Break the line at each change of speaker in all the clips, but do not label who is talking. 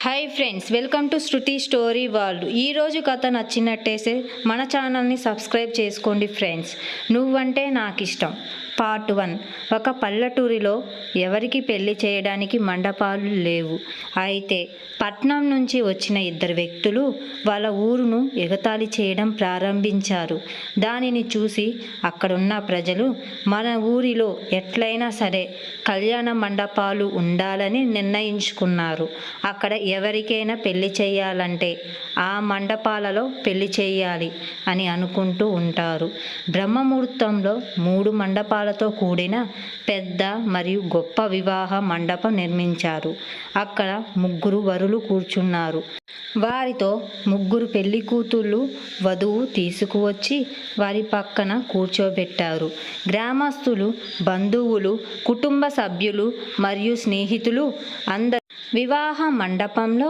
Hi friends, welcome to Shruti story world. ఈరోజు కథ నచ్చినట్టయితే మన ఛానల్ని సబ్స్క్రైబ్ చేసుకోండి ఫ్రెండ్స్. నువ్వంటే నాకు ఇష్టం పార్ట్ 1. ఒక పల్లెటూరిలో ఎవరికి పెళ్లి చేయడానికి మండపాలు లేవు. అయితే పట్నం నుంచి వచ్చిన ఇద్దరు వ్యక్తులు వాళ్ళ ఊరును ఎగతాళి చేయడం ప్రారంభించారు. దానిని చూసి అక్కడున్న ప్రజలు మన ఊరిలో ఎట్లయినా సరే కళ్యాణ మండపాలు ఉండాలని నిర్ణయించుకున్నారు. అక్కడ ఎవరికైనా పెళ్లి చేయాలంటే ఆ మండపాలలో పెళ్లి చేయాలి అని అనుకుంటూ ఉంటారు. బ్రహ్మముహూర్తంలో 3 మండపాలతో కూడిన పెద్ద మరియు గొప్ప వివాహ మండపం నిర్మించారు. అక్కడ 3 వరులు కూర్చున్నారు. వారితో 3 పెళ్లి కూతుళ్ళు వధువు తీసుకువచ్చి వారి పక్కన కూర్చోబెట్టారు. గ్రామస్తులు, బంధువులు, కుటుంబ సభ్యులు మరియు స్నేహితులు అందరూ వివాహ మండపంలో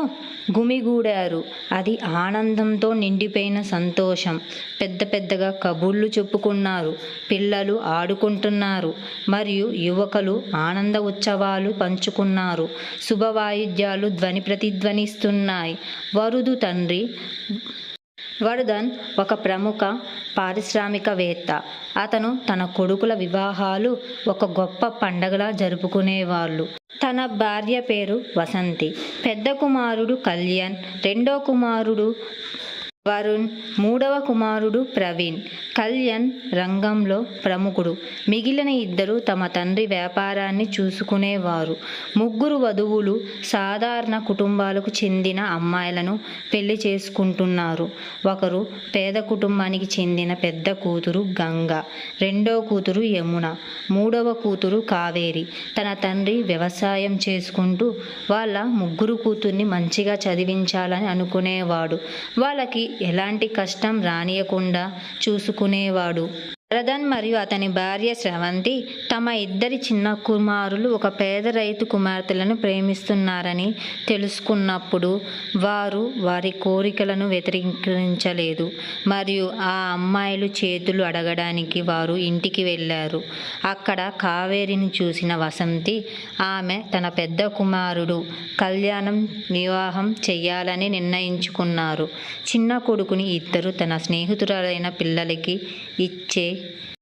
గుమిగూడారు. అది ఆనందంతో నిండిపోయిన సంతోషం. పెద్దగా కబుర్లు చెప్పుకున్నారు. పిల్లలు ఆడుకుంటున్నారు మరియు యువకులు ఆనంద ఉత్సవాలు పంచుకున్నారు. శుభవాయిద్యాలు ధ్వని ప్రతిధ్వనిస్తున్నాయి. వరుడు తండ్రి వర్ధన్ ఒక ప్రముఖ పారిశ్రామికవేత్త. అతను తన కొడుకుల వివాహాలు ఒక గొప్ప పండగలా జరుపుకునేవాళ్ళు. తన భార్య పేరు వసంతి. పెద్ద కుమారుడు కళ్యాణ్, రెండో కుమారుడు వరుణ్, మూడవ కుమారుడు ప్రవీణ్. కళ్యాణ్ రంగంలో ప్రముఖుడు. మిగిలిన ఇద్దరు తమ తండ్రి వ్యాపారాన్ని చూసుకునేవారు. 3 వధువులు సాధారణ కుటుంబాలకు చెందిన అమ్మాయిలను పెళ్లి చేసుకుంటున్నారు. ఒకరు పేద కుటుంబానికి చెందిన పెద్ద కూతురు గంగ, రెండో కూతురు యమున, మూడవ కూతురు కావేరి. తన తండ్రి వ్యవసాయం చేసుకుంటూ వాళ్ళ 3 కూతుర్ని మంచిగా చదివించాలని అనుకునేవాడు. వాళ్ళకి ఎలాంటి కష్టం రానియకుండా చూసుకునేవాడు. వర్ధన్ మరియు అతని భార్య స్రవంతి తమ 2 చిన్న కుమారులు ఒక పేద రైతు కుమార్తెలను ప్రేమిస్తున్నారని తెలుసుకున్నప్పుడు వారు వారి కోరికలను వ్యతిరేకించలేదు మరియు ఆ అమ్మాయిలు చేతులు అడగడానికి వారు ఇంటికి వెళ్ళారు. అక్కడ కావేరిని చూసిన వసంతి ఆమె తన పెద్ద కుమారుడు కళ్యాణం వివాహం చెయ్యాలని నిర్ణయించుకున్నారు. చిన్న కొడుకుని ఇద్దరు తన స్నేహితురాలైన పిల్లలకి ఇచ్చే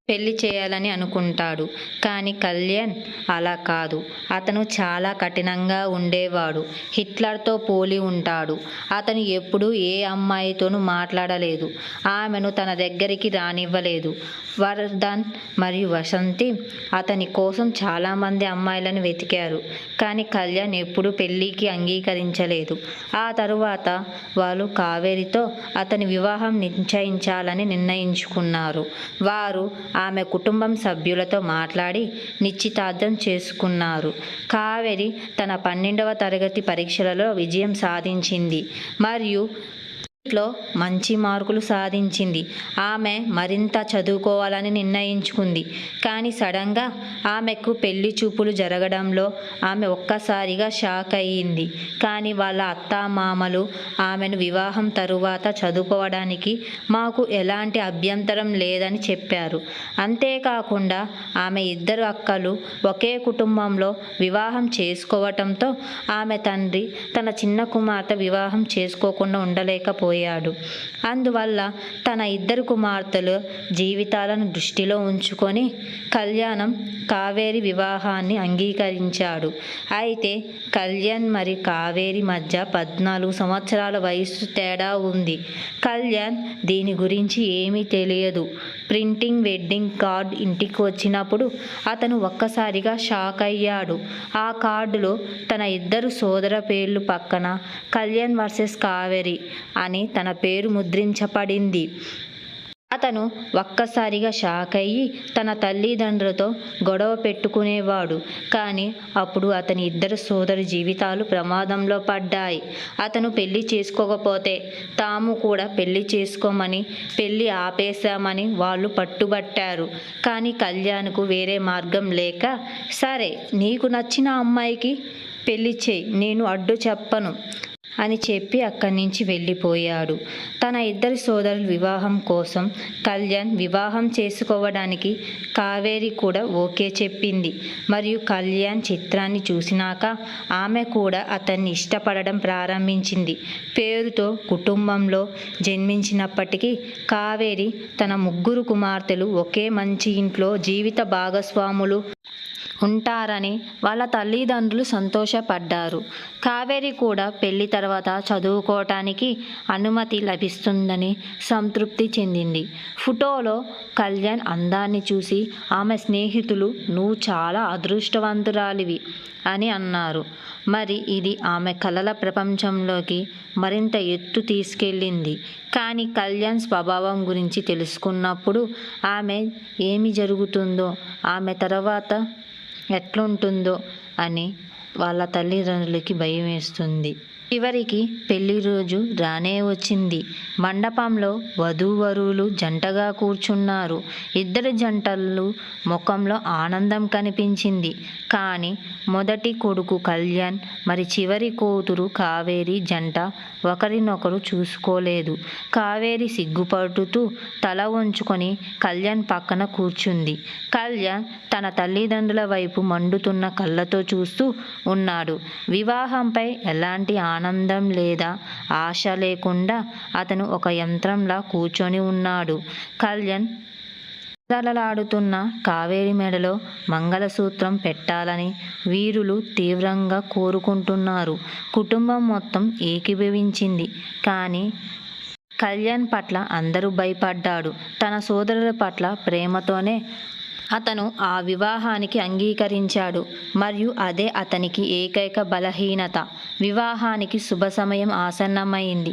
పెళ్లి చేయాలని అనుకుంటాడు. కానీ కళ్యాణ్ అలా కాదు. అతను చాలా కఠినంగా ఉండేవాడు. హిట్లర్తో పోలి ఉంటాడు. అతను ఎప్పుడూ ఏ అమ్మాయితోనూ మాట్లాడలేదు. ఆమెను తన దగ్గరికి రానివ్వలేదు. వర్ధన్ మరియు వసంతి అతని కోసం చాలామంది అమ్మాయిలను వెతికారు. కానీ కళ్యాణ్ ఎప్పుడూ పెళ్లికి అంగీకరించలేదు. ఆ తరువాత వాళ్ళు కావేరితో అతని వివాహం నిశ్చయించాలని నిర్ణయించుకున్నారు. వారు ఆమె కుటుంబం సభ్యులతో మాట్లాడి నిశ్చితార్థం చేసుకున్నారు. కావేరి తన 12వ తరగతి పరీక్షలలో విజయం సాధించింది మరియు లో మంచి మార్కులు సాధించింది. ఆమె మరింత చదువుకోవాలని నిర్ణయించుకుంది. కానీ సడన్గా ఆమెకు పెళ్లి చూపులు జరగడంలో ఆమె ఒక్కసారిగా షాక్ అయ్యింది. కానీ వాళ్ళ అత్తామామలు ఆమెను వివాహం తరువాత చదువుకోవడానికి మాకు ఎలాంటి అభ్యంతరం లేదని చెప్పారు. అంతేకాకుండా ఆమె 2 అక్కలు ఒకే కుటుంబంలో వివాహం చేసుకోవటంతో ఆమె తండ్రి తన చిన్న కుమార్తె వివాహం చేసుకోకుండా ఉండలేకపోయాడు. అందువల్ల తన 2 కుమార్తెల జీవితాలను దృష్టిలో ఉంచుకొని కళ్యాణం కావేరి వివాహాన్ని అంగీకరించాడు. అయితే కళ్యాణ్ మరియు కావేరి మధ్య 14 సంవత్సరాల వయసు తేడా ఉంది. కళ్యాణ్ దీని గురించి ఏమీ తెలియదు. ప్రింటింగ్ వెడ్డింగ్ కార్డ్ ఇంటికి వచ్చినప్పుడు అతను ఒక్కసారిగా షాక్ అయ్యాడు. ఆ కార్డులో తన 2 సోదర పేర్లు పక్కన కళ్యాణ్ వర్సెస్ కావేరి అని తన పేరు ముద్రించబడింది. అతను ఒక్కసారిగా షాక్ అయ్యి తన తల్లిదండ్రులతో గొడవ పెట్టుకునేవాడు. కానీ అప్పుడు అతని 2 సోదరి జీవితాలు ప్రమాదంలో పడ్డాయి. అతను పెళ్లి చేసుకోకపోతే తాము కూడా పెళ్లి చేసుకోమని పెళ్లి ఆపేశామని వాళ్ళు పట్టుబట్టారు. కానీ కళ్యాణ్కు వేరే మార్గం లేక, సరే నీకు నచ్చిన అమ్మాయికి పెళ్లి చేయి, నేను అడ్డు చెప్పను అని చెప్పి అక్కడి నుంచి వెళ్ళిపోయాడు. తన ఇద్దరి సోదరుల వివాహం కోసం కళ్యాణ్ వివాహం చేసుకోవడానికి కావేరి కూడా ఓకే చెప్పింది. మరియు కళ్యాణ్ చిత్రాన్ని చూసినాక ఆమె కూడా అతన్ని ఇష్టపడడం ప్రారంభించింది. పేరుతో కుటుంబంలో జన్మించినప్పటికీ కావేరి తన ముగ్గురు కుమార్తెలు ఒకే మంచి ఇంట్లో జీవిత భాగస్వాములు ఉంటారని వాళ్ళ తల్లిదండ్రులు సంతోషపడ్డారు. కావేరి కూడా పెళ్లి తర్వాత చదువుకోవటానికి అనుమతి లభిస్తుందని సంతృప్తి చెందింది. ఫోటోలో కళ్యాణ్ అందాన్ని చూసి ఆమె స్నేహితులు "నువ్వు చాలా అదృష్టవంతురాలివి" అని అన్నారు. మరి ఇది ఆమె కలల ప్రపంచంలోకి మరింత ఎత్తు తీసుకెళ్ళింది. కానీ కళ్యాణ్ స్వభావం గురించి తెలుసుకున్నప్పుడు ఆమె ఏమి జరుగుతుందో, ఆమె తర్వాత ఎట్లుంటుందో అని వాళ్ళ తల్లిదండ్రులకి భయం వేస్తుంది. చివరికి పెళ్లి రోజు రానే వచ్చింది. మండపంలో వధూవరులు జంటగా కూర్చున్నారు. ఇద్దరు జంటలు ముఖంలో ఆనందం కనిపించింది. కానీ మొదటి కొడుకు కళ్యాణ్ మరి చివరి కూతురు కావేరి జంట ఒకరినొకరు చూసుకోలేదు. కావేరి సిగ్గుపడుతూ తల వంచుకొని కళ్యాణ్ పక్కన కూర్చుంది. కళ్యాణ్ తన తల్లిదండ్రుల వైపు మండుతున్న కళ్ళతో చూస్తూ ఉన్నాడు. వివాహంపై ఎలాంటి ఆనందం లేదా ఆశ లేకుండా అతను ఒక యంత్రంలా కూర్చొని ఉన్నాడు. కళ్యాణ్ దళలాడుతున్న కావేరి మెడలో మంగళసూత్రం పెట్టాలని వీరులు తీవ్రంగా కోరుకుంటున్నారు. కుటుంబం మొత్తం ఏకీభవించింది. కానీ కళ్యాణ్ పట్ల అందరూ భయపడ్డాడు. తన సోదరుల పట్ల ప్రేమతోనే అతను ఆ వివాహానికి అంగీకరించాడు. మరియు అదే అతనికి ఏకైక బలహీనత. వివాహానికి శుభ సమయం ఆసన్నమైంది.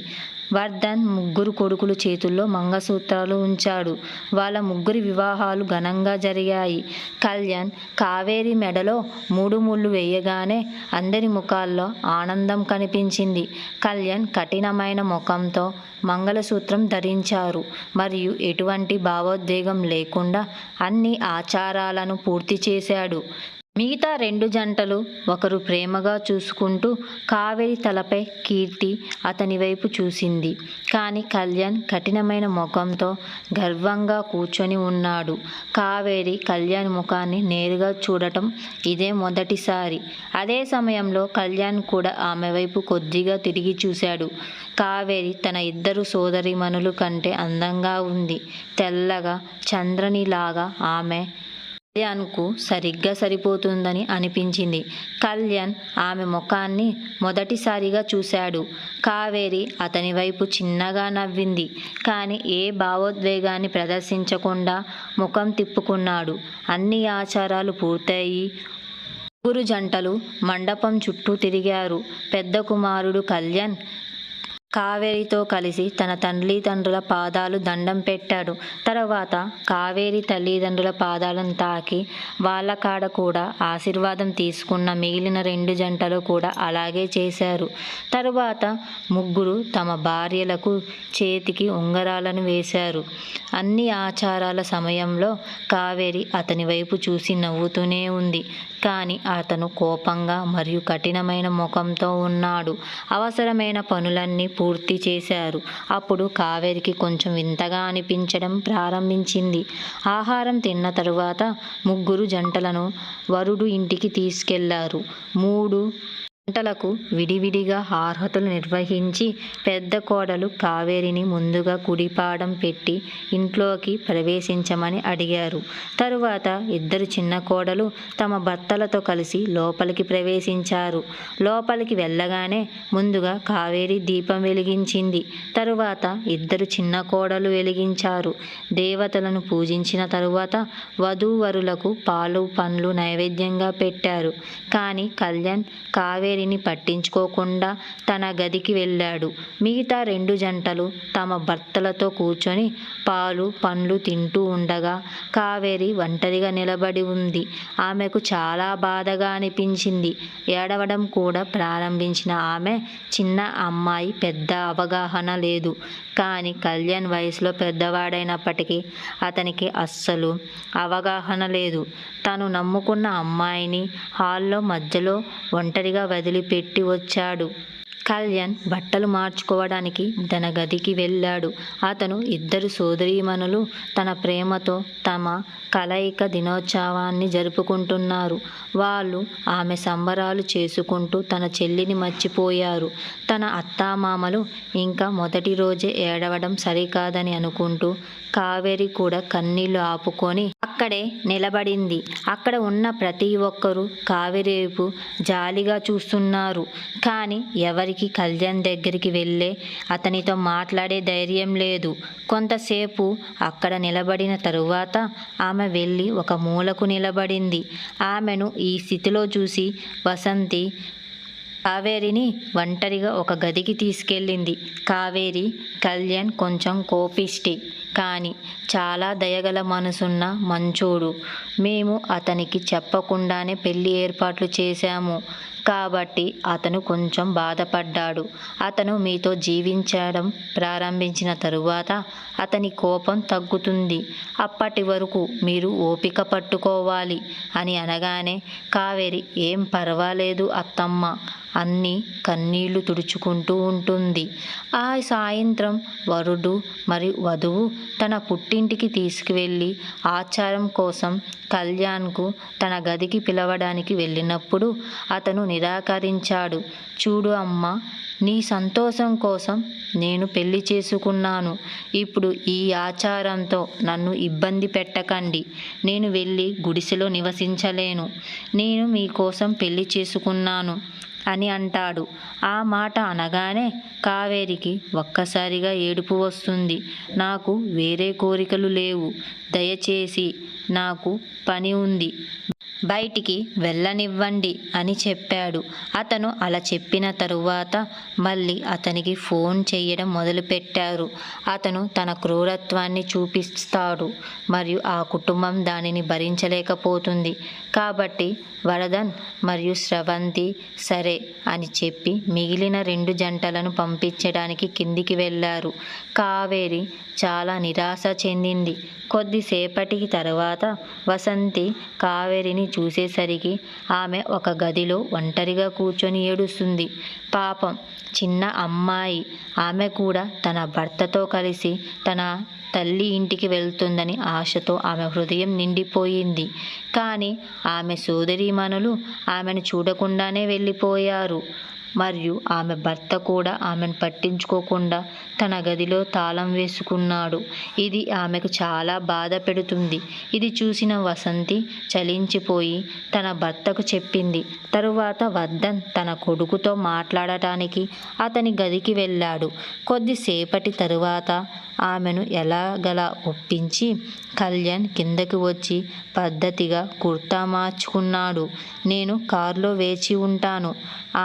వర్ధన్ ముగ్గురు కొడుకుల చేతుల్లో మంగళసూత్రాలు ఉంచాడు. వాళ్ళ ముగ్గురి వివాహాలు ఘనంగా జరిగాయి. కళ్యాణ్ కావేరి మెడలో 3 ముళ్ళు వేయగానే అందరి ముఖాల్లో ఆనందం కనిపించింది. కళ్యాణ్ కఠినమైన ముఖంతో మంగళసూత్రం ధరించారు మరియు ఎటువంటి భావోద్వేగం లేకుండా అన్ని ఆచారాలను పూర్తి చేశాడు. మిగతా 2 జంటలు ఒకరు ప్రేమగా చూసుకుంటూ కావేరి తలపై కీర్తి అతని వైపు చూసింది. కానీ కళ్యాణ్ కఠినమైన ముఖంతో గర్వంగా కూర్చొని ఉన్నాడు. కావేరి కళ్యాణ్ ముఖాన్ని నేరుగా చూడటం ఇదే మొదటిసారి. అదే సమయంలో కళ్యాణ్ కూడా ఆమె వైపు కొద్దిగా తిరిగి చూశాడు. కావేరి తన ఇద్దరు సోదరీమణుల కంటే అందంగా ఉంది. తెల్లగా చంద్రనిలాగా ఆమె కళ్యాణ్కు సరిగ్గా సరిపోతుందని అనిపించింది. కళ్యాణ్ ఆమె ముఖాన్ని మొదటిసారిగా చూశాడు. కావేరి అతని వైపు చిన్నగా నవ్వింది. కానీ ఏ భావోద్వేగాన్ని ప్రదర్శించకుండా ముఖం తిప్పుకున్నాడు. అన్ని ఆచారాలు పూర్తయి ముగ్గురు జంటలు మండపం చుట్టూ తిరిగారు. పెద్ద కుమారుడు కళ్యాణ్ కావేరితో కలిసి తన తల్లిదండ్రుల పాదాలు దండం పెట్టాడు. తర్వాత కావేరి తల్లిదండ్రుల పాదాలను తాకి వాళ్ళ కాడ కూడా ఆశీర్వాదం తీసుకున్న మిగిలిన 2 జంటలు కూడా అలాగే చేశారు. తరువాత ముగ్గురు తమ భార్యలకు చేతికి ఉంగరాలను వేశారు. అన్ని ఆచారాల సమయంలో కావేరి అతని వైపు చూసి నవ్వుతూనే ఉంది. కానీ అతను కోపంగా మరియు కఠినమైన ముఖంతో ఉన్నాడు. అవసరమైన పనులన్నీ పూర్తి చేశారు. అప్పుడు కావేరికి కొంచెం వింతగా అనిపించడం ప్రారంభించింది. ఆహారం తిన్న తరువాత ముగ్గురు జంటలను వరుడు ఇంటికి తీసుకెళ్లారు. 3 జంటలకు విడివిడిగా అర్హతలు నిర్వహించి పెద్ద కోడలు కావేరిని ముందుగా కుడిపాదం పెట్టి ఇంట్లోకి ప్రవేశించమని అడిగారు. తరువాత ఇద్దరు చిన్న కోడలు తమ భర్తలతో కలిసి లోపలికి ప్రవేశించారు. లోపలికి వెళ్ళగానే ముందుగా కావేరి దీపం వెలిగించింది. తరువాత ఇద్దరు చిన్న కోడలు వెలిగించారు. దేవతలను పూజించిన తరువాత వధూవరులకు పాలు పండ్లు నైవేద్యంగా పెట్టారు. కానీ కళ్యాణ్ కావేరిని పట్టించుకోకుండా తన గదికి వెళ్ళాడు. మిగతా 2 జంటలు తమ భర్తలతో కూర్చొని పాలు పండ్లు తింటూ ఉండగా కావేరి ఒంటరిగా నిలబడి ఉంది. ఆమెకు చాలా బాధగా అనిపించింది. ఏడవడం కూడా ప్రారంభించిన ఆమె చిన్న అమ్మాయి, పెద్ద అవగాహన లేదు. కానీ కళ్యాణ్ వయసులో పెద్దవాడైనప్పటికీ అతనికి అస్సలు అవగాహన లేదు. తను నమ్ముకున్న అమ్మాయిని హాల్లో మధ్యలో ఒంటరిగా వదిలిపెట్టి వచ్చాడు. కళ్యాణ్ బట్టలు మార్చుకోవడానికి తన గదికి వెళ్ళాడు. అతను ఇద్దరు సోదరీమణులు తన ప్రేమతో తమ కలయిక దినోత్సవాన్ని జరుపుకుంటున్నారు. వాళ్ళు ఆమె సంబరాలు చేసుకుంటూ తన చెల్లిని మర్చిపోయారు. తన అత్తామామలు ఇంకా మొదటి రోజే ఏడవడం సరికాదని అనుకుంటూ కావేరి కూడా కన్నీళ్లు ఆపుకొని అక్కడే నిలబడింది. అక్కడ ఉన్న ప్రతి ఒక్కరూ కావేరి వైపు జాలిగా చూస్తున్నారు. కానీ ఎవరికి కళ్యాణ్ దగ్గరికి వెళ్ళే అతనితో మాట్లాడే ధైర్యం లేదు. కొంతసేపు అక్కడ నిలబడిన తరువాత ఆమె వెళ్ళి ఒక మూలకు నిలబడింది. ఆమెను ఈ స్థితిలో చూసి వసంతి కావేరిని ఒంటరిగా ఒక గదికి తీసుకెళ్ళింది. కావేరి కళ్యాణ్ కొంచెం కోపిష్టి, కానీ చాలా దయగల మనసున్న మంచోడు. మేము అతనికి చెప్పకుండానే పెళ్లి ఏర్పాట్లు చేశాము కాబట్టి అతను కొంచెం బాధపడ్డాడు. అతను మీతో జీవించడం ప్రారంభించిన తరువాత అతని కోపం తగ్గుతుంది. అప్పటి వరకు మీరు ఓపిక పట్టుకోవాలి అని అనగానే కావేరి ఏం పర్వాలేదు అత్తమ్మ అన్ని కన్నీళ్లు తుడుచుకుంటూ ఉంటుంది. ఆ సాయంత్రం వరుడు మరియు వధువు తన పుట్టింటికి తీసుకువెళ్ళి ఆచారం కోసం కళ్యాణ్కు తన గదికి పిలవడానికి వెళ్ళినప్పుడు అతను నిరాకరించాడు. చూడు అమ్మ, నీ సంతోషం కోసం నేను పెళ్లి చేసుకున్నాను. ఇప్పుడు ఈ ఆచారంతో నన్ను ఇబ్బంది పెట్టకండి. నేను వెళ్ళి గుడిసెలో నివసించలేను. నేను మీకోసం పెళ్లి చేసుకున్నాను అని అంటాడు. ఆ మాట అనగానే కావేరికి ఒక్కసారిగా ఏడుపు వస్తుంది. నాకు వేరే కోరికలు లేవు. దయచేసి నాకు పని ఉంది, బయటికి వెళ్ళనివ్వండి అని చెప్పాడు. అతను అలా చెప్పిన తరువాత మళ్ళీ అతనికి ఫోన్ చేయడం మొదలుపెట్టారు. అతను తన క్రూరత్వాన్ని చూపిస్తాడు మరియు ఆ కుటుంబం దానిని భరించలేకపోతుంది. కాబట్టి వరదన్ మరియు స్రవంతి సరే అని చెప్పి మిగిలిన 2 జంటలను పంపించడానికి కిందికి వెళ్ళారు. కావేరి చాలా నిరాశ చెందింది. కొద్దిసేపటికి తర్వాత వసంతి కావేరిని చూసేసరికి ఆమె ఒక గదిలో ఒంటరిగా కూర్చొని ఏడుస్తుంది. పాపం చిన్న అమ్మాయి. ఆమె కూడా తన భర్తతో కలిసి తన తల్లి ఇంటికి వెళ్తుందని ఆశతో ఆమె హృదయం నిండిపోయింది. కానీ ఆమె సోదరీమణులు ఆమెను చూడకుండానే వెళ్ళిపోయారు మరియు ఆమె భర్త కూడా ఆమెను పట్టించుకోకుండా తన గదిలో తాళం వేసుకున్నాడు. ఇది ఆమెకు చాలా బాధ పెడుతుంది. ఇది చూసిన వసంతి చలించిపోయి తన భర్తకు చెప్పింది. తరువాత వర్ధన్ తన కొడుకుతో మాట్లాడటానికి అతని గదికి వెళ్ళాడు. కొద్దిసేపటి తరువాత ఆమెను ఎలాగలా ఒప్పించి కళ్యాణ్ కిందకి వచ్చి పద్ధతిగా కుర్తా మార్చుకున్నాడు. నేను కారులో వేచి ఉంటాను,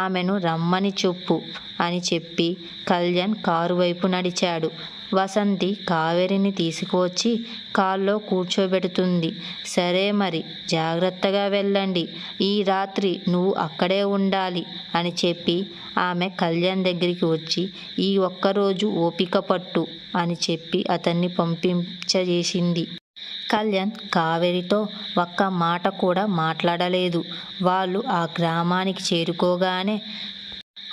ఆమెను రమ్మని చెప్పు అని చెప్పి కళ్యాణ్ కారు వైపు నడిచాడు. వసంతి కావేరిని తీసుకువచ్చి కారులో కూర్చోబెడుతుంది. సరే మరి జాగ్రత్తగా వెళ్ళండి, ఈ రాత్రి నువ్వు అక్కడే ఉండాలి అని చెప్పి ఆమె కళ్యాణ్ దగ్గరికి వచ్చి ఈ ఒక్కరోజు ఓపిక పట్టు అని చెప్పి అతన్ని పంపించేసింది. కళ్యాణ్ కావేరితో ఒక్క మాట కూడా మాట్లాడలేదు. వాళ్ళు ఆ గ్రామానికి చేరుకోగానే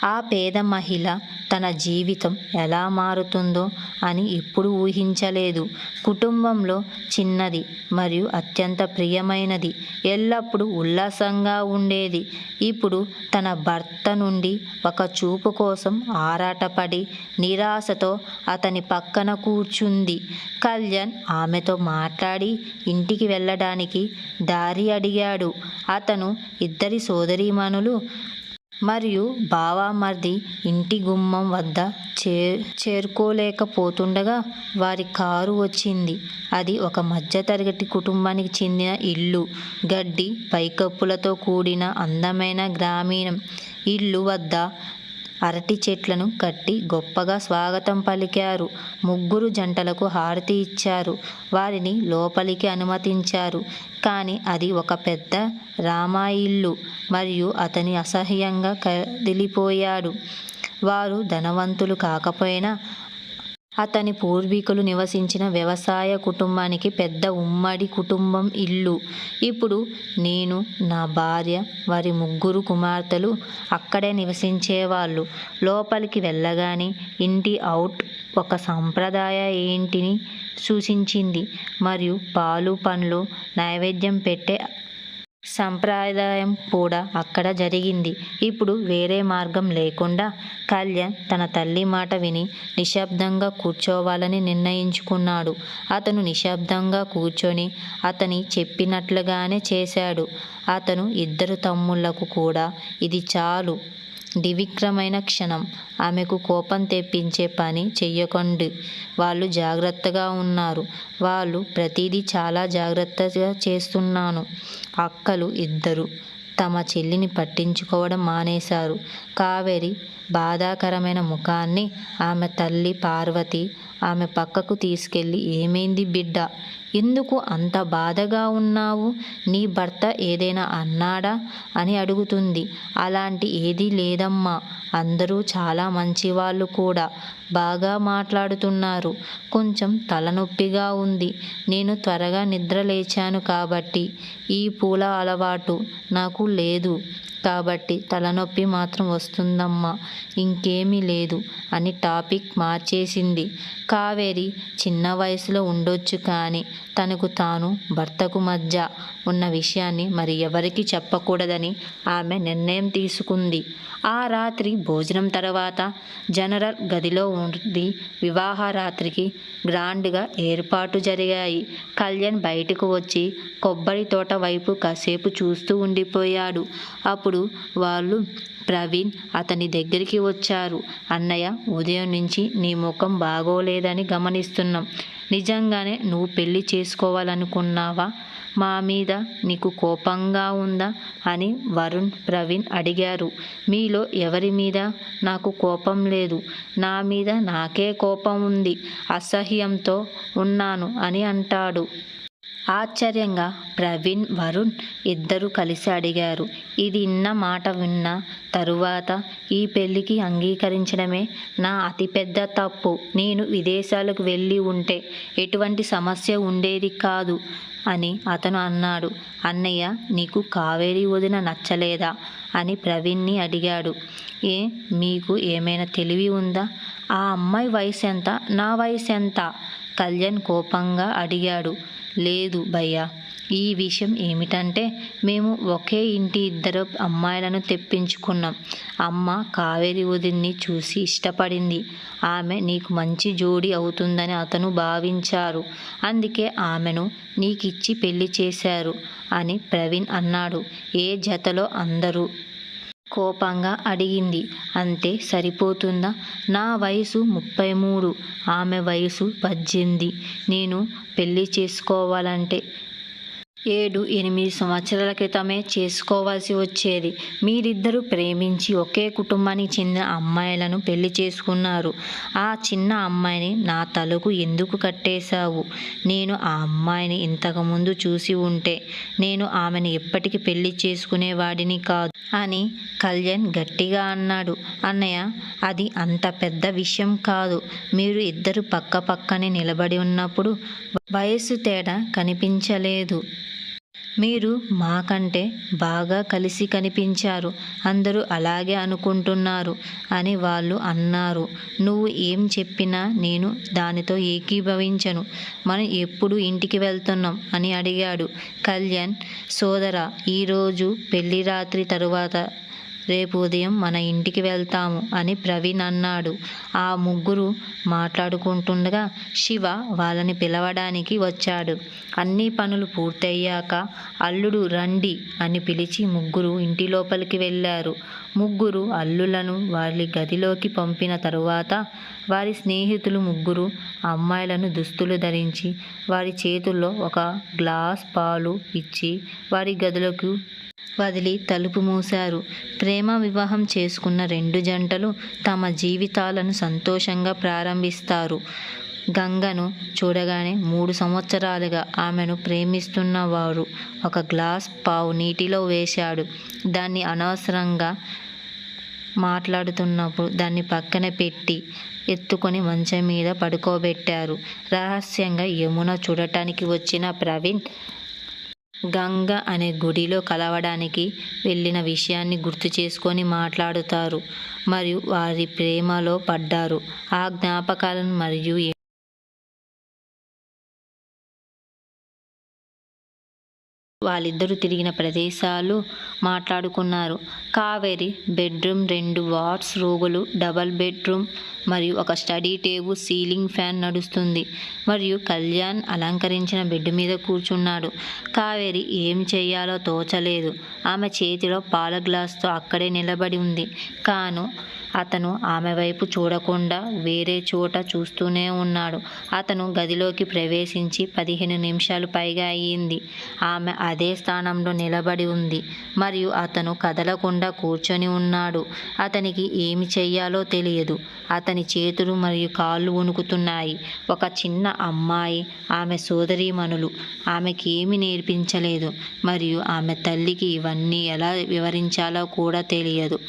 ఆ పేద మహిళ తన జీవితం ఎలా మారుతుందో అని ఎప్పుడు ఊహించలేదు. కుటుంబంలో చిన్నది మరియు అత్యంత ప్రియమైనది, ఎల్లప్పుడూ ఉల్లాసంగా ఉండేది. ఇప్పుడు తన భర్త నుండి ఒక చూపు కోసం ఆరాటపడి నిరాశతో అతని పక్కన కూర్చుంది. కళ్యాణ్ ఆమెతో మాట్లాడి ఇంటికి వెళ్ళడానికి దారి అడిగాడు. అతను ఇద్దరి సోదరీమణులు మరియు బావమరిది ఇంటి గుమ్మం వద్ద చేరుకోలేకపోతుండగా వారి కారు వచ్చింది. అది ఒక మధ్యతరగతి కుటుంబానికి చెందిన ఇల్లు. గడ్డి పైకప్పులతో కూడిన అందమైన గ్రామీణం ఇల్లు వద్ద అరటి చెట్లను కట్టి గొప్పగా స్వాగతం పలికారు. 3 జంటలకు హారతి ఇచ్చారు. వారిని లోపలికి అనుమతించారు. కానీ అది ఒక పెద్ద రామాయిల్లు మరియు అతని అసహ్యంగా కదిలిపోయాడు. వారు ధనవంతులు కాకపోయినా అతని పూర్వీకులు నివసించిన వ్యవసాయ కుటుంబానికి పెద్ద ఉమ్మడి కుటుంబం ఇల్లు. ఇప్పుడు నేను, నా భార్య, వారి 3 కుమార్తెలు అక్కడే నివసించేవాళ్ళు. లోపలికి వెళ్ళగానే ఇంటి అవుట్ ఒక సంప్రదాయ ఇంటిని సూచించింది మరియు పాలు పండ్లు నైవేద్యం పెట్టే సంప్రదాయం కూడా అక్కడ జరిగింది. ఇప్పుడు వేరే మార్గం లేకుండా కళ్యాణ్ తన తల్లి మాట విని నిశ్శబ్దంగా కూర్చోవాలని నిర్ణయించుకున్నాడు. అతను నిశ్శబ్దంగా కూర్చొని అతని చెప్పినట్లుగానే చేశాడు. అతను 2 తమ్ముళ్లకు కూడా ఇది చాలు దివ్యమైన క్షణం. ఆమెకు కోపం తెప్పించే పని చెయ్యకండి. వాళ్ళు జాగ్రత్తగా ఉన్నారు. వాళ్ళు ప్రతిదీ చాలా జాగ్రత్తగా చేస్తున్నాను. అక్కలు 2 తమ చెల్లిని పట్టించుకోవడం మానేశారు. కావేరి బాధాకరమైన ముఖాన్ని ఆమె తల్లి పార్వతి ఆమె పక్కకు తీసుకెళ్ళి, ఏమైంది బిడ్డ? ఎందుకు అంత బాధగా ఉన్నావు? నీ భర్త ఏదైనా అన్నాడా అని అడుగుతుంది. అలాంటి ఏదీ లేదమ్మా. అందరూ చాలా మంచివాళ్ళు కూడా. బాగా మాట్లాడుతున్నారు. కొంచెం తలనొప్పిగా ఉంది. నేను త్వరగా నిద్ర లేచాను కాబట్టి. ఈ పూల అలవాటు నాకు లేదు కాబట్టి తలనొప్పి మాత్రం వస్తుందమ్మా. ఇంకేమీ లేదు అని టాపిక్ మార్చేసింది. కావేరి చిన్న వయసులో ఉండొచ్చు కానీ తనకు తాను భర్తకు మధ్య ఉన్న విషయాన్ని మరి ఎవరికీ చెప్పకూడదని ఆమె నిర్ణయం తీసుకుంది. ఆ రాత్రి భోజనం తర్వాత జనరల్ గదిలో ఉండి వివాహ రాత్రికి గ్రాండ్గా ఏర్పాటు జరిగాయి. కళ్యాణ్ బయటకు వచ్చి కొబ్బరి తోట వైపు కాసేపు చూస్తూ ఉండిపోయాడు. అప్పుడు వాళ్ళు ప్రవీణ్ అతని దగ్గరికి వచ్చారు. అన్నయ్య, ఉదయం నుంచి నీ ముఖం బాగోలేదని గమనిస్తున్నాం. నిజంగానే నువ్వు పెళ్లి చేసుకోవాలనుకున్నావా? మా మీద నీకు కోపంగా ఉందా అని వరుణ్ ప్రవీణ్ అడిగారు. మీలో ఎవరి మీద నాకు కోపం లేదు. నా మీద నాకే కోపం ఉంది. అసహ్యంతో ఉన్నాను అని అంటాడు. ఆశ్చర్యంగా ప్రవీణ్, వరుణ్ 2 కలిసి అడిగారు. ఇది మాట విన్న తరువాత ఈ పెళ్లికి అంగీకరించడమే నా అతిపెద్ద తప్పు. నేను విదేశాలకు వెళ్ళి ఉంటే ఎటువంటి సమస్య ఉండేది కాదు అని అతను అన్నాడు. అన్నయ్య, నీకు కావేరి వదిన నచ్చలేదా అని ప్రవీణ్ని అడిగాడు. మీకు ఏమైనా తెలివి ఉందా? ఆ అమ్మాయి వయసు ఎంత? నా వయసు ఎంత? కళ్యాణ్ కోపంగా అడిగాడు. లేదు భయ్యా. ఈ విషయం ఏమిటంటే మేము ఒకే ఇంటి 2 అమ్మాయిలను తెప్పించుకున్నాం. అమ్మ కావేరి వదిన్ని చూసి ఇష్టపడింది. ఆమె నీకు మంచి జోడి అవుతుందని అతను భావించారు. అందుకే ఆమెను నీకిచ్చి పెళ్లి చేశారు అని ప్రవీణ్ అన్నాడు. ఏ జతలో అందరూ కోపంగా అడిగింది. అంతే సరిపోతుందా? నా వయసు 33, ఆమె వయసు 18. నేను పెళ్లి చేసుకోవాలంటే 7-8 సంవత్సరాల క్రితమే చేసుకోవాల్సి వచ్చేది. మీరిద్దరూ ప్రేమించి ఒకే కుటుంబానికి చెందిన అమ్మాయిలను పెళ్లి చేసుకున్నారు. ఆ చిన్న అమ్మాయిని నా తలకు ఎందుకు కట్టేశావు? నేను ఆ అమ్మాయిని ఇంతకుముందు చూసి ఉంటే నేను ఆమెను ఎప్పటికీ పెళ్లి చేసుకునేవాడిని కాదు అని కళ్యాణ్ గట్టిగా అన్నాడు. అన్నయ్య, అది అంత పెద్ద విషయం కాదు. మీరు 2 పక్క పక్కనే నిలబడి ఉన్నప్పుడు వయసు తేడా కనిపించలేదు. మీరు మాకంటే బాగా కలిసి కనిపించారు. అందరూ అలాగే అనుకుంటున్నారు అని వాళ్ళు అన్నారు. నువ్వు ఏం చెప్పినా నేను దానితో ఏకీభవించను. మనం ఎప్పుడు ఇంటికి వెళ్తున్నాం అని అడిగాడు. కళ్యాణ్, సోదరా, ఈరోజు పెళ్లి రాత్రి తరువాత రేపు ఉదయం మన ఇంటికి వెళ్తాము అని ప్రవీణ్ అన్నాడు. ఆ 3 మాట్లాడుకుంటుండగా శివ వాళ్ళని పిలవడానికి వచ్చాడు. అన్ని పనులు పూర్తయ్యాక అల్లుడు రండి అని పిలిచి 3 ఇంటి లోపలికి వెళ్ళారు. 3 అల్లులను వారి గదిలోకి పంపిన తరువాత వారి స్నేహితులు 3 అమ్మాయిలను దుస్తులు ధరించి వారి చేతుల్లో ఒక గ్లాస్ పాలు ఇచ్చి వారి గదులకు వదిలి తలుపు మూశారు. ప్రేమ వివాహం చేసుకున్న 2 జంటలు తమ జీవితాలను సంతోషంగా ప్రారంభిస్తారు. గంగను చూడగానే 3 సంవత్సరాలుగా ఆమెను ప్రేమిస్తున్నవాడు ఒక గ్లాస్ పావు నీటిలో వేశాడు. దాన్ని అనవసరంగా మాట్లాడుతున్నప్పుడు దాన్ని పక్కన పెట్టి ఎత్తుకొని మంచం మీద పడుకోబెట్టారు. రహస్యంగా యమున చూడటానికి వచ్చిన ప్రవీణ్ గంగ అనే గుడిలో కలవడానికి వెళ్ళిన విషయాన్ని గుర్తు చేసుకొని మాట్లాడుతారు మరియు వారి ప్రేమలో పడ్డారు. ఆ జ్ఞాపకాలను మరియు వాళ్ళిద్దరూ తిరిగిన ప్రదేశాలు మాట్లాడుకున్నారు. కావేరి బెడ్రూమ్ 2 వార్డ్స్ రూములు, డబల్ బెడ్రూమ్ మరియు ఒక స్టడీ టేబుల్, సీలింగ్ ఫ్యాన్ నడుస్తుంది మరియు కళ్యాణ్ అలంకరించిన బెడ్ మీద కూర్చున్నాడు. కావేరి ఏం చెయ్యాలో తోచలేదు. ఆమె చేతిలో పాల గ్లాసుతో అక్కడే నిలబడి ఉంది. అతను ఆమె వైపు చూడకుండా వేరే చోట చూస్తూనే ఉన్నాడు. అతను గదిలోకి ప్రవేశించి 15 నిమిషాలు పైగా అయ్యింది. ఆమె అదే స్థానంలో నిలబడి ఉంది మరియు అతను కదలకుండా కూర్చొని ఉన్నాడు. అతనికి ఏమి చెయ్యాలో తెలియదు. అతని చేతులు మరియు కాళ్ళు వణుకుతున్నాయి. ఒక చిన్న అమ్మాయి, ఆమె సోదరీమణులు ఆమెకేమీ నేర్పించలేదు మరియు ఆమె తల్లికి ఇవన్నీ ఎలా వివరించాలో కూడా తెలియదు.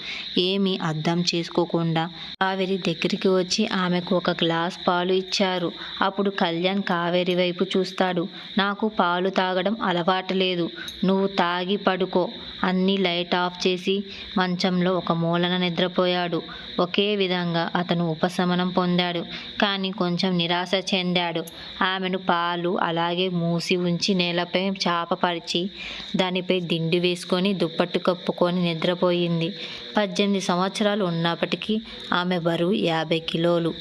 ఏమీ అర్థం చేసుకోకుండా కావేరి దగ్గరికి వచ్చి ఆమెకు ఒక గ్లాస్ పాలు ఇచ్చారు. అప్పుడు కళ్యాణ్ కావేరి వైపు చూస్తాడు. నాకు పాలు తాగడం అలవాటు లేదు. నువ్వు తాగి పడుకో. అన్నీ లైట్ ఆఫ్ చేసి మంచంలో ఒక మూలన నిద్రపోయాడు. ఒకే విధంగా అతను ఉపశమనం పొందాడు, కానీ కొంచెం నిరాశ చెందాడు. ఆమెను పాలు అలాగే మూసి ఉంచి నేలపై చాపపరిచి దానిపై దిండు వేసుకొని దుప్పట్టు కప్పుకొని నిద్రపోయింది. 18 సంవత్సరాలు ఉన్నప్పటికీ ఆమె బరువు 50 కిలోలు.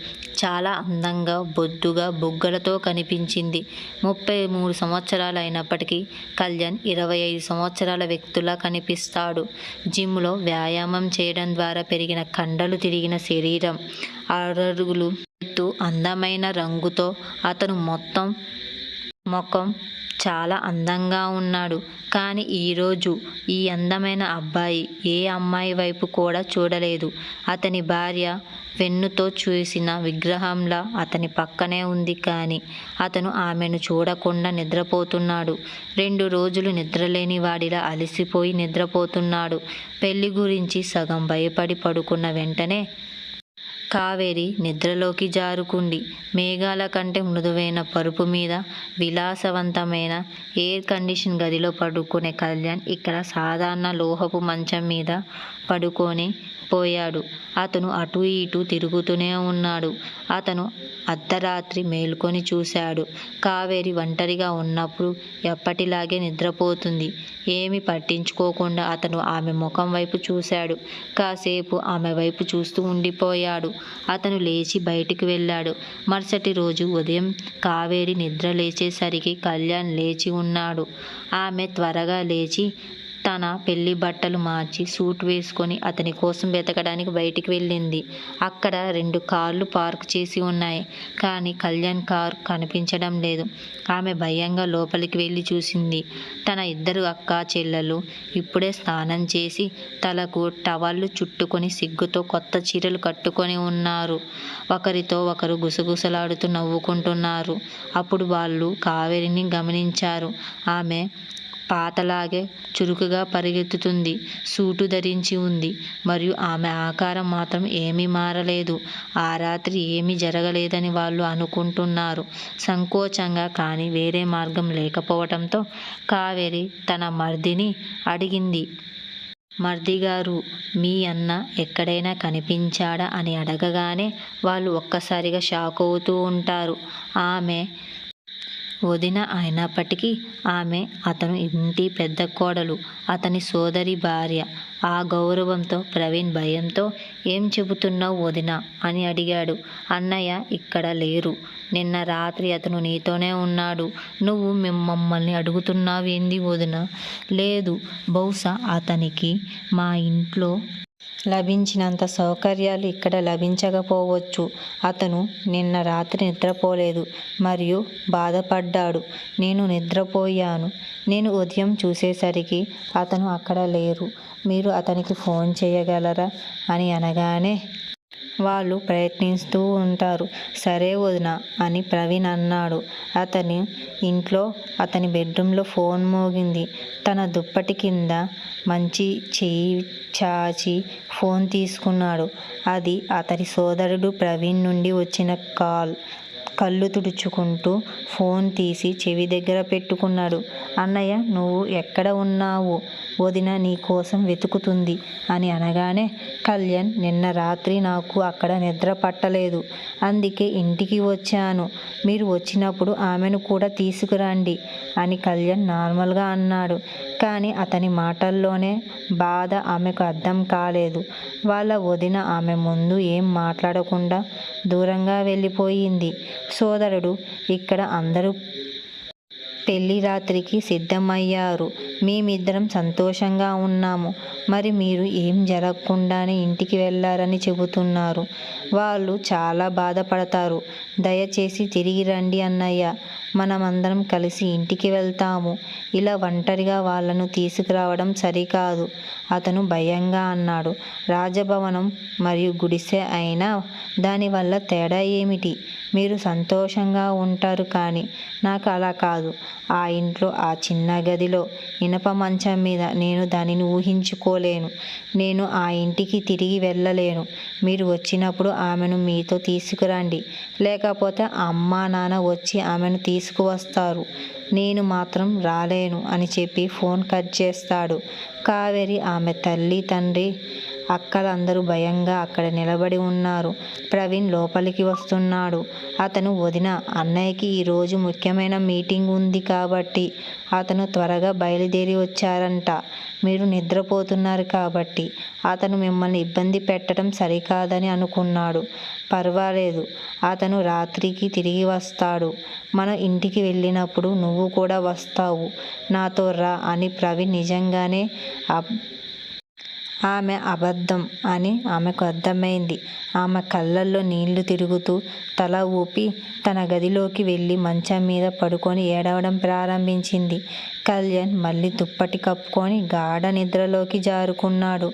చాలా అందంగా, బొద్దుగా, బుగ్గలతో కనిపించింది. 33 సంవత్సరాలు అయినప్పటికీ కళ్యాణ్ 25 సంవత్సరాల వ్యక్తిలా కనిపిస్తాడు. జిమ్లో వ్యాయామం చేయడం ద్వారా పెరిగిన కండలు, తిరిగిన శరీరం, 6 అడుగులు ఎత్తు, అందమైన రంగుతో అతను ముఖం చాలా అందంగా ఉన్నాడు. కానీ ఈరోజు ఈ అందమైన అబ్బాయి ఏ అమ్మాయి వైపు కూడా చూడలేదు. అతని భార్య వెన్నుతో చూసిన విగ్రహంలా అతని పక్కనే ఉంది, కానీ అతను ఆమెను చూడకుండా నిద్రపోతున్నాడు. 2 రోజులు నిద్రలేని వాడిలా అలసిపోయి నిద్రపోతున్నాడు. పెళ్లి గురించి సగం భయపడి పడుకున్న వెంటనే కావేరి నిద్రలోకి జారుకుంది. మేఘాల కంటే మృదువైన పరుపు మీద విలాసవంతమైన ఎయిర్ కండిషన్ గదిలో పడుకునే కళ్యాణ్ ఇక్కడ సాధారణ లోహపు మంచం మీద పడుకొని పోయాడు. అతను అటూ ఇటూ తిరుగుతూనే ఉన్నాడు. అతను అర్ధరాత్రి మేల్కొని చూశాడు. కావేరి ఒంటరిగా ఉన్నప్పుడు ఎప్పటిలాగే నిద్రపోతుంది. ఏమీ పట్టించుకోకుండా అతను ఆమె ముఖం వైపు చూశాడు. కాసేపు ఆమె వైపు చూస్తూ ఉండిపోయాడు. అతను లేచి బయటికి వెళ్ళాడు. మరుసటి రోజు ఉదయం కావేరి నిద్ర లేచేసరికి కళ్యాణ్ లేచి ఉన్నాడు. ఆమె త్వరగా లేచి తన పెళ్లి బట్టలు మార్చి సూట్ వేసుకొని అతని కోసం వెతకడానికి బయటికి వెళ్ళింది. అక్కడ 2 కార్లు పార్క్ చేసి ఉన్నాయి, కానీ కళ్యాణ్ కారు కనిపించడం లేదు. ఆమె భయంగా లోపలికి వెళ్ళి చూసింది. తన 2 అక్కా చెల్లెలు ఇప్పుడే స్నానం చేసి తలకు టవళ్ళు చుట్టుకొని సిగ్గుతో కొత్త చీరలు కట్టుకొని ఉన్నారు. ఒకరితో ఒకరు గుసగుసలాడుతూ నవ్వుకుంటున్నారు. అప్పుడు వాళ్ళు కావేరిని గమనించారు. ఆమె పాతలాగే చురుకుగా పరిగెత్తుతుంది. సూటు ధరించి ఉంది మరియు ఆమె ఆకారం మాత్రం ఏమీ మారలేదు. ఆ రాత్రి ఏమీ జరగలేదని వాళ్ళు అనుకుంటున్నారు. సంకోచంగా, కానీ వేరే మార్గం లేకపోవడంతో కావేరి తన మర్దిని అడిగింది. మర్దిగారు, మీ అన్న ఎక్కడైనా కనిపించాడా అని అడగగానే వాళ్ళు ఒక్కసారిగా షాక్ అవుతూ ఉంటారు. ఆమె వదిన అయినప్పటికీ అతను ఇంటి పెద్ద కోడలు, అతని సోదరి భార్య. ఆ గౌరవంతో ప్రవీణ్ భయంతో, ఏం చెబుతున్నావు వదినా అని అడిగాడు. అన్నయ్య ఇక్కడ లేరు. నిన్న రాత్రి అతను నీతోనే ఉన్నాడు. నువ్వు మమ్మల్ని అడుగుతున్నావేంది వదినా? లేదు, బహుశా అతనికి మా ఇంట్లో లభించినంత సౌకర్యాలు ఇక్కడ లభించకపోవచ్చు. అతను నిన్న రాత్రి నిద్రపోలేదు మరియు బాధపడ్డాడు. నేను నిద్రపోయాను. నేను ఉదయం చూసేసరికి అతను అక్కడ లేరు. మీరు అతనికి ఫోన్ చేయగలరా అని అనగానే వాళ్ళు ప్రయత్నిస్తూ ఉంటారు. సరే వదినా అని ప్రవీణ్ అన్నాడు. అతని ఇంట్లో అతని బెడ్రూమ్లో ఫోన్ మోగింది. తన దుప్పటి కింద మంచి చెయ్యి చాచి ఫోన్ తీసుకున్నాడు. అది అతని సోదరుడు ప్రవీణ్ నుండి వచ్చిన కాల్. కళ్ళు తుడుచుకుంటూ ఫోన్ తీసి చెవి దగ్గర పెట్టుకున్నాడు. అన్నయ్య, నువ్వు ఎక్కడ ఉన్నావు? వదిన నీ కోసం వెతుకుతుంది అని అనగానే, కళ్యాణ్, నిన్న రాత్రి నాకు అక్కడ నిద్ర పట్టలేదు. అందుకే ఇంటికి వచ్చాను. మీరు వచ్చినప్పుడు ఆమెను కూడా తీసుకురండి అని కళ్యాణ్ నార్మల్గా అన్నాడు. కానీ అతని మాటల్లోనే బాధ ఆమెకు అర్థం కాలేదు. వాళ్ళ వదిన ఆమె ముందు ఏం మాట్లాడకుండా దూరంగా వెళ్ళిపోయింది. సోదరుడు, ఇక్కడ అందరూ పెళ్లి రాత్రికి సిద్ధమయ్యారు. మేమిద్దరం సంతోషంగా ఉన్నాము. మరి మీరు ఏం జరగకుండానే ఇంటికి వెళ్ళారని చెబుతున్నారు. వాళ్ళు చాలా బాధపడతారు. దయచేసి తిరిగి రండి అన్నయ్య. మనమందరం కలిసి ఇంటికి వెళ్తాము. ఇలా ఒంటరిగా వాళ్ళను తీసుకురావడం సరికాదు అతను భయంగా అన్నాడు. రాజభవనం మరియు గుడిసె అయినా దానివల్ల తేడా ఏమిటి? మీరు సంతోషంగా ఉంటారు. కానీ నాకు అలా కాదు. ఆ ఇంట్లో ఆ చిన్న గదిలో ఇనప మంచం మీద నేను దానిని ఊహించుకోలేను. నేను ఆ ఇంటికి తిరిగి వెళ్ళలేను. మీరు వచ్చినప్పుడు ఆమెను మీతో తీసుకురండి. లేకపోతే అమ్మా నాన్న వచ్చి ఆమెను తీసుకువస్తారు. నేను మాత్రం రాలేను అని చెప్పి ఫోన్ కట్ చేస్తాడు. కావేరి, ఆమె తల్లి, తండ్రి, అక్కలందరూ భయంగా అక్కడ నిలబడి ఉన్నారు. ప్రవీణ్ లోపలికి వస్తున్నాడు. అతను, వదిన, అన్నయ్యకి ఈరోజు ముఖ్యమైన మీటింగ్ ఉంది కాబట్టి అతను త్వరగా బయలుదేరి వచ్చారంట. మీరు నిద్రపోతున్నారు కాబట్టి అతను మిమ్మల్ని ఇబ్బంది పెట్టడం సరికాదని అనుకున్నాడు. పర్వాలేదు, అతను రాత్రికి తిరిగి వస్తాడు. మనం ఇంటికి వెళ్ళినప్పుడు నువ్వు కూడా వస్తావు. నాతో రా అని ప్రవీణ్ నిజంగానే ఆమె అబద్ధం అని ఆమెకు అర్థమైంది. ఆమె కళ్ళల్లో నీళ్లు తిరుగుతూ తల ఊపి తన గదిలోకి వెళ్ళి మంచం మీద పడుకొని ఏడవడం ప్రారంభించింది. కళ్యాణ్ మళ్ళీ దుప్పటి కప్పుకొని గాఢ నిద్రలోకి జారుకున్నాడు.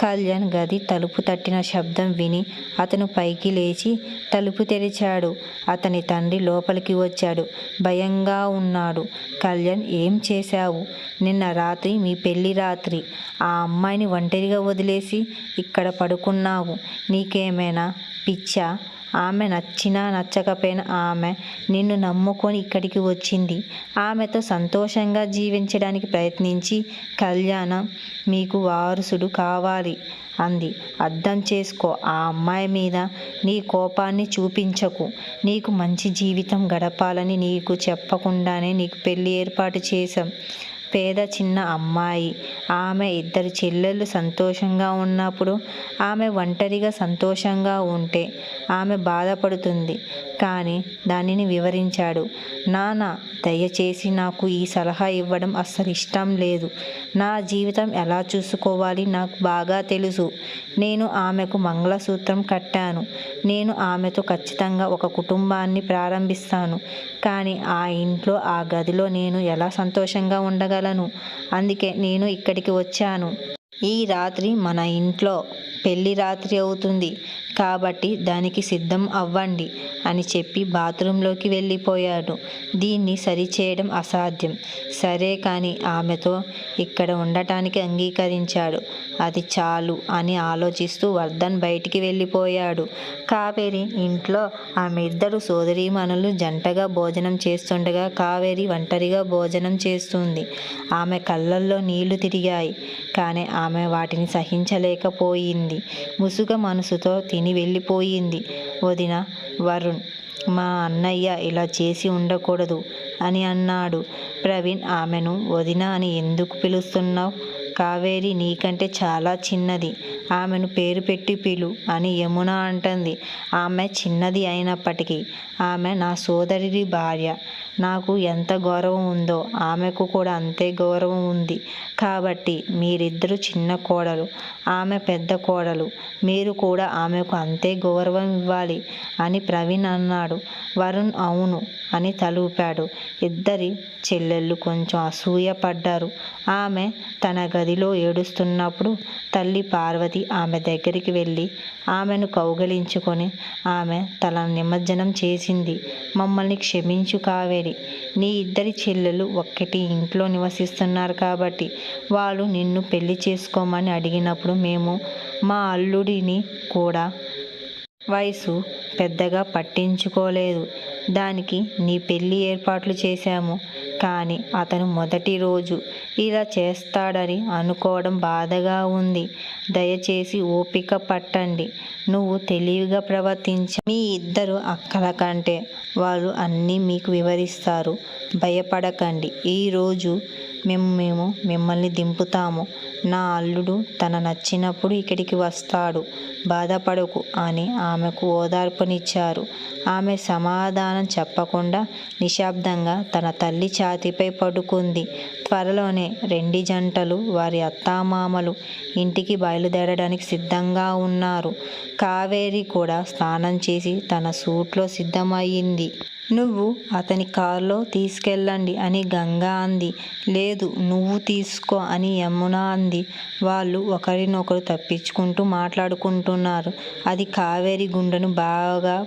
కళ్యాణ్ గది తలుపు తట్టిన శబ్దం విని అతను పైకి లేచి తలుపు తెరిచాడు. అతని తండ్రి లోపలికి వచ్చాడు. భయంగా ఉన్నాడు. కళ్యాణ్, ఏం చేశావు? నిన్న రాత్రి మీ పెళ్లి రాత్రి ఆ అమ్మాయిని ఒంటరిగా వదిలేసి ఇక్కడ పడుకున్నావు. నీకేమైనా పిచ్చా? ఆమె నచ్చినా నచ్చకపోయినా ఆమె నిన్ను నమ్ముకొని ఇక్కడికి వచ్చింది. ఆమెతో సంతోషంగా జీవించడానికి ప్రయత్నించి కళ్యాణం మీకు వారసుడు కావాలి అంది. అర్థం చేసుకో. ఆ అమ్మాయి మీద నీ కోపాన్ని చూపించకు. నీకు మంచి జీవితం గడపాలని నీకు చెప్పకుండానే నీకు పెళ్లి ఏర్పాటు చేశాం. పేద చిన్న అమ్మాయి. ఆమె ఇద్దరు చెల్లెళ్ళు సంతోషంగా ఉన్నప్పుడు ఆమె ఒంటరిగా సంతోషంగా ఉంటే ఆమె బాధపడుతుంది. కానీ దానిని వివరించాడు. నాన్న, దయచేసి నాకు ఈ సలహా ఇవ్వడం అస్సలు ఇష్టం లేదు. నా జీవితం ఎలా చూసుకోవాలి నాకు బాగా తెలుసు. నేను ఆమెకు మంగళసూత్రం కట్టాను. నేను ఆమెతో ఖచ్చితంగా ఒక కుటుంబాన్ని ప్రారంభిస్తాను. కానీ ఆ ఇంట్లో ఆ గదిలో నేను ఎలా సంతోషంగా ఉండగలను? అందుకే నేను ఇక్కడికి వచ్చాను. ఈ రాత్రి మన ఇంట్లో పెళ్లి రాత్రి అవుతుంది కాబట్టి దానికి సిద్ధం అవ్వండి అని చెప్పి బాత్రూంలోకి వెళ్ళిపోయాడు. దీన్ని సరిచేయడం అసాధ్యం. సరే కానీ ఆమెతో ఇక్కడ ఉండటానికి అంగీకరించాడు. అది చాలు అని ఆలోచిస్తూ వర్ధన్ బయటికి వెళ్ళిపోయాడు. కావేరి ఇంట్లో ఆమె ఇద్దరు సోదరీమణులు జంటగా భోజనం చేస్తుండగా కావేరి ఒంటరిగా భోజనం చేస్తుంది. ఆమె కళ్ళల్లో నీళ్లు తిరిగాయి. కానీ ఆమె వాటిని సహించలేకపోయింది. ముసుగ మనసుతో తిని వెళ్ళిపోయింది. వదిన, వరుణ్, మా అన్నయ్య ఇలా చేసి ఉండకూడదు అని అన్నాడు. ప్రవీణ్ ఆమెను వదిన అని ఎందుకు పిలుస్తున్నావు? కావేరి నీకంటే చాలా చిన్నది. ఆమెను పేరు పెట్టి పిలు అని యమున అంటుంది. ఆమె చిన్నది అయినప్పటికీ ఆమె నా సోదరి భార్య. నాకు ఎంత గౌరవం ఉందో ఆమెకు కూడా అంతే గౌరవం ఉంది. కాబట్టి మీరిద్దరూ చిన్న కోడలు, ఆమె పెద్ద కోడలు, మీరు కూడా ఆమెకు అంతే గౌరవం ఇవ్వాలి అని ప్రవీణ్ అన్నాడు. వరుణ్ అవును అని తలూపాడు. ఇద్దరి చెల్లెళ్ళు కొంచెం అసూయపడ్డారు. ఆమె తన గదిలో ఏడుస్తున్నప్పుడు తల్లి పార్వతి ఆమె దగ్గరికి వెళ్ళి ఆమెను కౌగిలించుకొని ఆమె తల నిమజ్జనం చేసింది. మమ్మల్ని క్షమించు కావేరి, నీ ఇద్దరి చెల్లెలు ఒక్కటి ఇంట్లో నివసిస్తున్నారు కాబట్టి వాళ్ళు నిన్ను పెళ్లి చేసుకోమని అడిగినప్పుడు మేము మా అల్లుడిని కూడా వయసు పెద్దగా పట్టించుకోలేదు. దానికి నీ పెళ్లి ఏర్పాట్లు చేశాము. కానీ అతను మొదటి రోజు ఇలా చేస్తాడని అనుకోవడం బాధగా ఉంది. దయచేసి ఓపిక పట్టండి. నువ్వు తెలివిగా ప్రవర్తించ మీ ఇద్దరు అక్కల కంటే వాళ్ళు అన్నీ మీకు వివరిస్తారు. భయపడకండి. ఈరోజు మేము మిమ్మల్ని దింపుతాము. నా అల్లుడు తన నచ్చినప్పుడు ఇక్కడికి వస్తాడు. బాధపడకు అని ఆమెకు ఓదార్పునిచ్చారు. ఆమె సమాధానం చెప్పకుండా నిశ్శబ్దంగా తన తల్లి ఛాతీపై పడుకుంది. త్వరలోనే రెండి జంటలు వారి అత్తామామలు ఇంటికి బయలుదేరడానికి సిద్ధంగా ఉన్నారు. కావేరి కూడా స్నానం చేసి తన సూట్లో సిద్ధమయ్యింది. నువ్వు అతని కారులో తీసుకెళ్ళండి అని గంగ అంది. లేదు నువ్వు తీసుకో అని యమున అంది. వాళ్ళు ఒకరినొకరు తప్పించుకుంటూ మాట్లాడుకుంటున్నారు. అది కావేరి గుండెను బాగా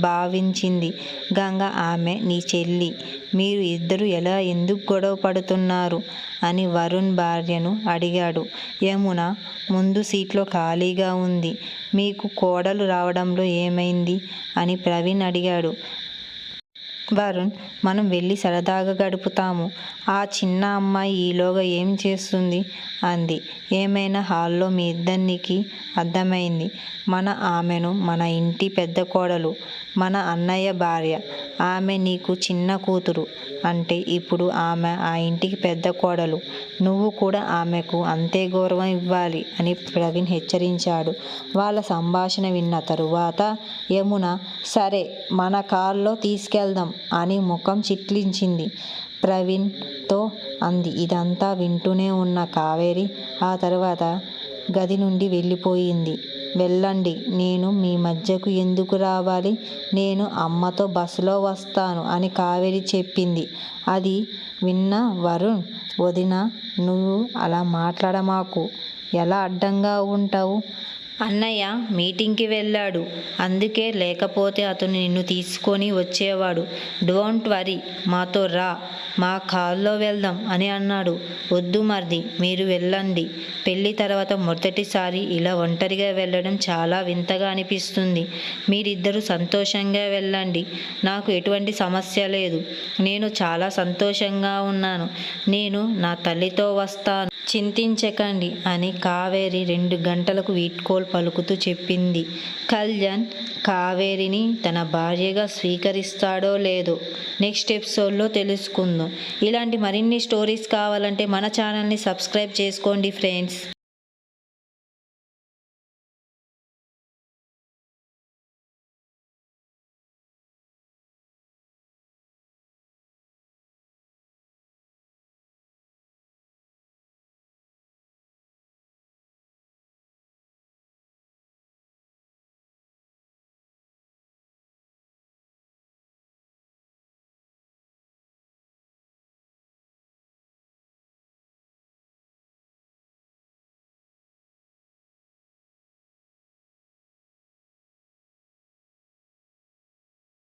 భావించింది. గంగ ఆమె నీ చెల్లి, మీరు ఇద్దరు ఎందుకు గొడవ పడుతున్నారు అని వరుణ్ భార్యను అడిగాడు. యమున ముందు సీట్లో ఖాళీగా ఉంది. మీకు కోడలు రావడంలో ఏమైంది అని ప్రవీణ్ అడిగాడు. వరుణ్ మనం వెళ్ళి సరదాగా గడుపుతాము. ఆ చిన్న అమ్మాయి ఈలోగా ఏం చేస్తుంది అంది. ఏమైనా హాల్లో మీ ఇద్దరికి అర్థమైంది. ఆమెను మన ఇంటి పెద్ద కోడలు, మన అన్నయ్య భార్య. ఆమె నీకు చిన్న కూతురు అంటే ఇప్పుడు ఆమె ఆ ఇంటికి పెద్ద కోడలు. నువ్వు కూడా ఆమెకు అంతే గౌరవం ఇవ్వాలి అని ప్రవీణ్ హెచ్చరించాడు. వాళ్ళ సంభాషణ విన్న తరువాత యమున సరే మన కారులో తీసుకెళ్దాం అని ముఖం చిట్లించింది. ప్రవీణ్తో అంది. ఇదంతా వింటూనే ఉన్న కావేరి ఆ తర్వాత గది నుండి వెళ్ళిపోయింది. వెళ్ళండి, నేను మీ మధ్యకు ఎందుకు రావాలి? నేను అమ్మతో బస్సులో వస్తాను అని కావేరి చెప్పింది. అది విన్న వరుణ్ వదినా నువ్వు అలా మాట్లాడమాకు, ఎలా అడ్డంగా ఉంటావు? అన్నయ్య మీటింగ్కి వెళ్ళాడు, అందుకే లేకపోతే అతను నిన్ను తీసుకొని వచ్చేవాడు. డోంట్ వరీ, మాతో రా, మా కారులో వెళ్దాం అని అన్నాడు. వద్దు మరిది, మీరు వెళ్ళండి. పెళ్ళి తర్వాత మొదటిసారి ఇలా ఒంటరిగా వెళ్ళడం చాలా వింతగా అనిపిస్తుంది. మీరిద్దరూ సంతోషంగా వెళ్ళండి, నాకు ఎటువంటి సమస్య లేదు. నేను చాలా సంతోషంగా ఉన్నాను. నేను నా తల్లితో వస్తాను, చింతించకండి అని కావేరి 2 గంటలకు వీడ్కోలు పలుకుతూ చెప్పింది. కళ్యాణ్ కావేరిని తన భార్యగా స్వీకరిస్తాడో లేదో నెక్స్ట్ ఎపిసోడ్లో తెలుసుకుందాం. ఇలాంటి మరిన్ని స్టోరీస్ కావాలంటే మన ఛానల్ని సబ్స్క్రైబ్ చేసుకోండి ఫ్రెండ్స్.